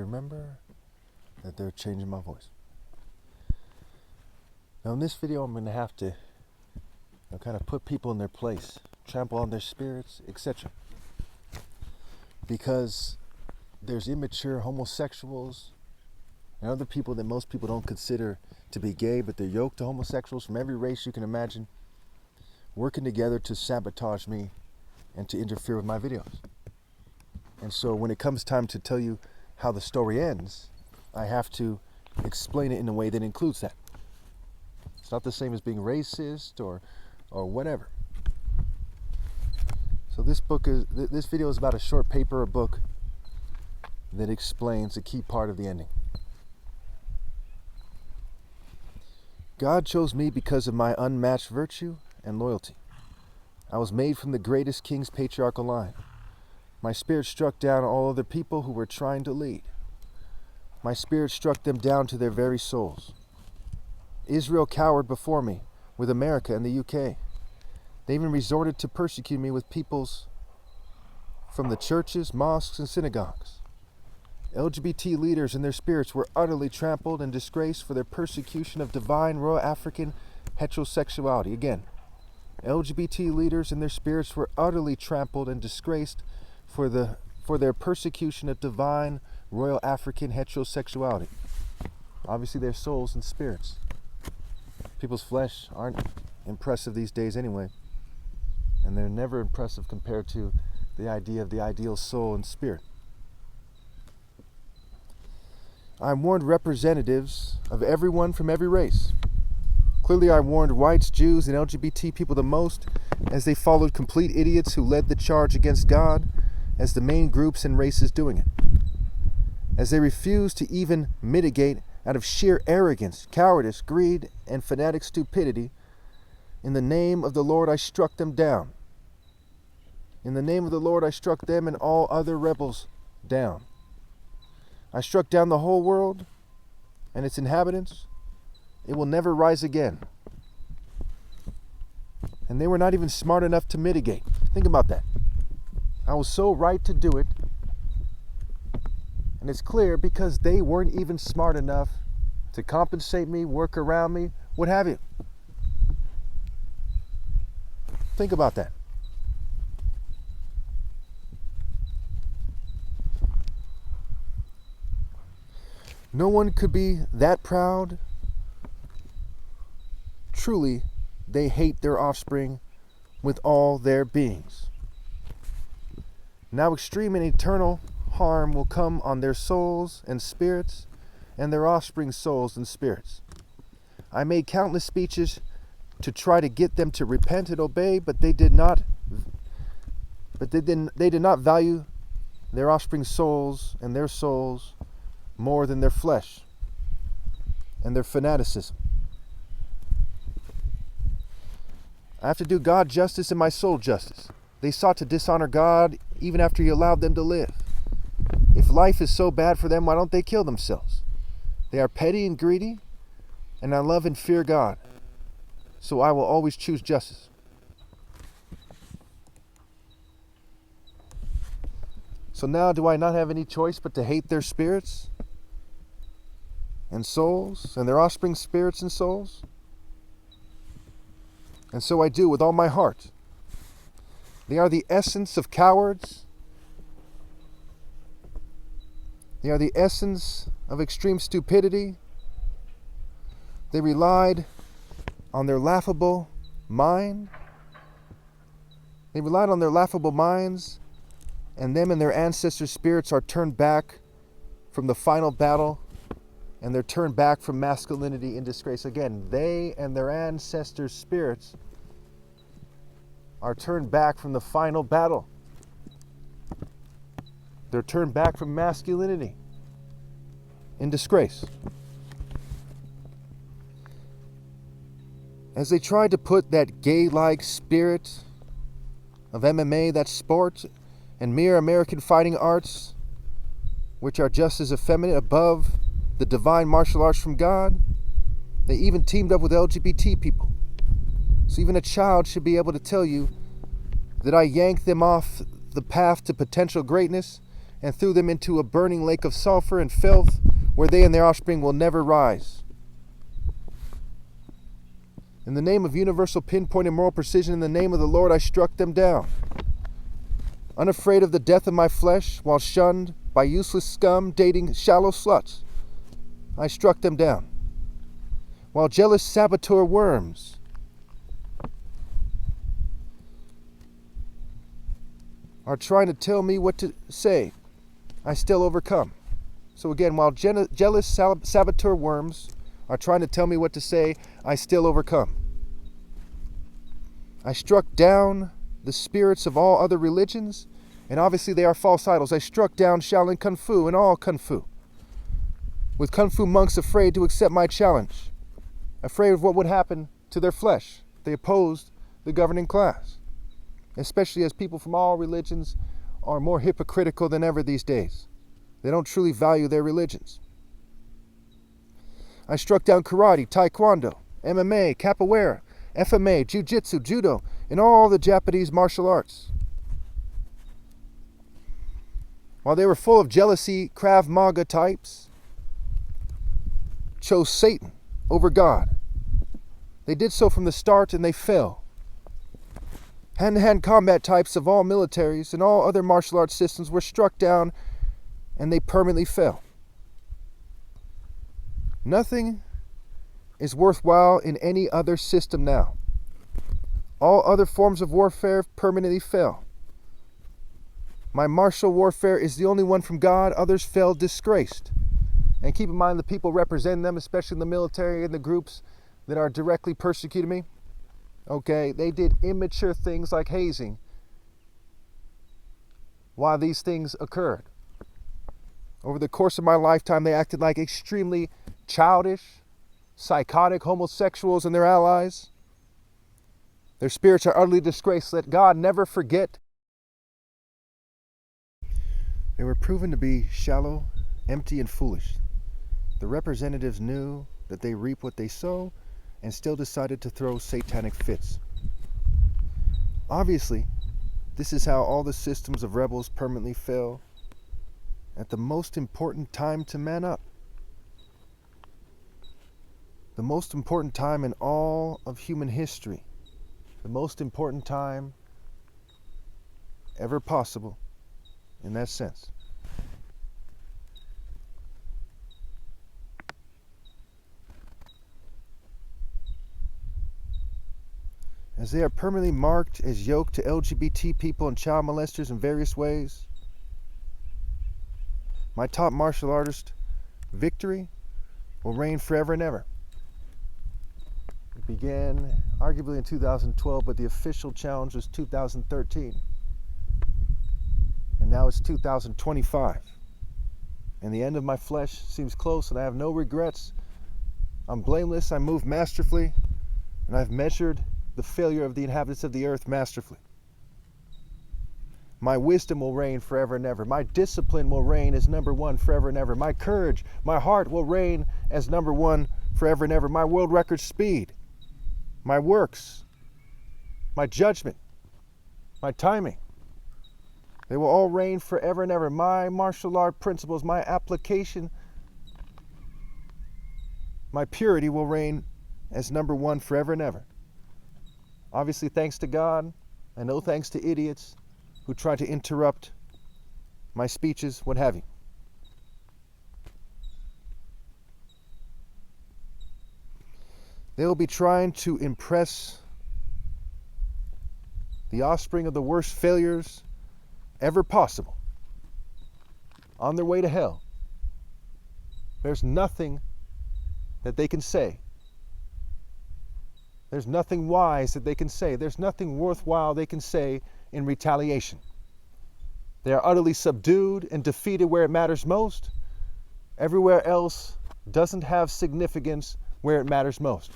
Remember that they're changing my voice. Now in this video I'm going to have to kind of put people in their place, trample on their spirits, etc. Because there's immature homosexuals and other people that most people don't consider to be gay, but they're yoked to homosexuals from every race you can imagine, working together to sabotage me and to interfere with my videos. And so when it comes time to tell you how the story ends, I have to explain it in a way that includes that. It's not the same as being racist or whatever. So this video is about a short paper or book that explains a key part of the ending. God chose me because of my unmatched virtue and loyalty. I was made from the greatest king's patriarchal line. My spirit struck down all other people who were trying to lead. My spirit struck them down to their very souls. Israel cowered before me with America and the UK. They even resorted to persecute me with peoples from the churches, mosques, and synagogues. LGBT leaders and their spirits were utterly trampled and disgraced for their persecution of divine Royal African heterosexuality. Again, LGBT leaders and their spirits were utterly trampled and disgraced for their persecution of divine Royal African heterosexuality. Obviously, their souls and spirits. People's flesh aren't impressive these days anyway, and they're never impressive compared to the idea of the ideal soul and spirit. I warned representatives of everyone from every race. Clearly, I warned whites, Jews, and LGBT people the most, as they followed complete idiots who led the charge against God as the main groups and races doing it. As they refused to even mitigate out of sheer arrogance, cowardice, greed, and fanatic stupidity, in the name of the Lord I struck them down. In the name of the Lord I struck them and all other rebels down. I struck down the whole world and its inhabitants. It will never rise again. And they were not even smart enough to mitigate. Think about that. I was so right to do it. And it's clear because they weren't even smart enough to compensate me, work around me, what have you. Think about that. No one could be that proud. Truly, they hate their offspring with all their beings. Now extreme and eternal harm will come on their souls and spirits and their offspring's souls and spirits. I made countless speeches to try to get them to repent and obey, but they did not value their offspring's souls and their souls more than their flesh and their fanaticism. I have to do God justice and my soul justice. They sought to dishonor God even after He allowed them to live. If life is so bad for them, why don't they kill themselves? They are petty and greedy, and I love and fear God, so I will always choose justice. So now do I not have any choice but to hate their spirits and souls and their offspring's spirits and souls? And so I do with all my heart. They are the essence of cowards. They are the essence of extreme stupidity. They relied on their laughable mind. They relied on their laughable minds, and them and their ancestors' spirits are turned back from the final battle, and they're turned back from masculinity in disgrace. Again, they and their ancestors' spirits are turned back from the final battle. They're turned back from masculinity in disgrace. As they tried to put that gay-like spirit of MMA, that sport, and mere American fighting arts, which are just as effeminate, above the divine martial arts from God, they even teamed up with LGBT people. So even a child should be able to tell you that I yanked them off the path to potential greatness and threw them into a burning lake of sulfur and filth, where they and their offspring will never rise. In the name of universal pinpoint and moral precision, in the name of the Lord, I struck them down. Unafraid of the death of my flesh, while shunned by useless scum dating shallow sluts, I struck them down. While jealous saboteur worms are trying to tell me what to say, I still overcome. So again, while jealous saboteur worms are trying to tell me what to say, I still overcome. I struck down the spirits of all other religions, and obviously they are false idols. I struck down Shaolin Kung Fu and all Kung Fu, with Kung Fu monks afraid to accept my challenge, afraid of what would happen to their flesh. They opposed the governing class, especially as people from all religions are more hypocritical than ever these days. They don't truly value their religions. I struck down karate, taekwondo, MMA, capoeira, FMA, jiu-jitsu, judo, and all the Japanese martial arts. While they were full of jealousy, Krav Maga types chose Satan over God. They did so from the start and they fell. Hand-to-hand combat types of all militaries and all other martial arts systems were struck down and they permanently fell. Nothing is worthwhile in any other system now. All other forms of warfare permanently fell. My martial warfare is the only one from God. Others fell disgraced. And keep in mind the people representing them, especially in the military and the groups that are directly persecuting me. Okay, they did immature things like hazing while these things occurred. Over the course of my lifetime, they acted like extremely childish, psychotic homosexuals and their allies. Their spirits are utterly disgraced. Let God never forget. They were proven to be shallow, empty, and foolish. The representatives knew that they reap what they sow and still decided to throw satanic fits. Obviously, this is how all the systems of rebels permanently fail at the most important time to man up. The most important time in all of human history. The most important time ever possible in that sense. As they are permanently marked as yoked to LGBT people and child molesters in various ways, my top martial artist, victory, will reign forever and ever. It began arguably in 2012, but the official challenge was 2013. And now it's 2025. And the end of my flesh seems close, and I have no regrets. I'm blameless, I move masterfully, and I've measured the failure of the inhabitants of the earth masterfully. My wisdom will reign forever and ever. My discipline will reign as number one forever and ever. My courage, my heart will reign as number one forever and ever. My world record speed, my works, my judgment, my timing, they will all reign forever and ever. My martial art principles, my application, my purity will reign as number one forever and ever. Obviously, thanks to God, and no thanks to idiots who try to interrupt my speeches, what have you. They will be trying to impress the offspring of the worst failures ever possible on their way to hell. There's nothing that they can say. There's nothing wise that they can say. There's nothing worthwhile they can say in retaliation. They are utterly subdued and defeated where it matters most. Everywhere else doesn't have significance where it matters most.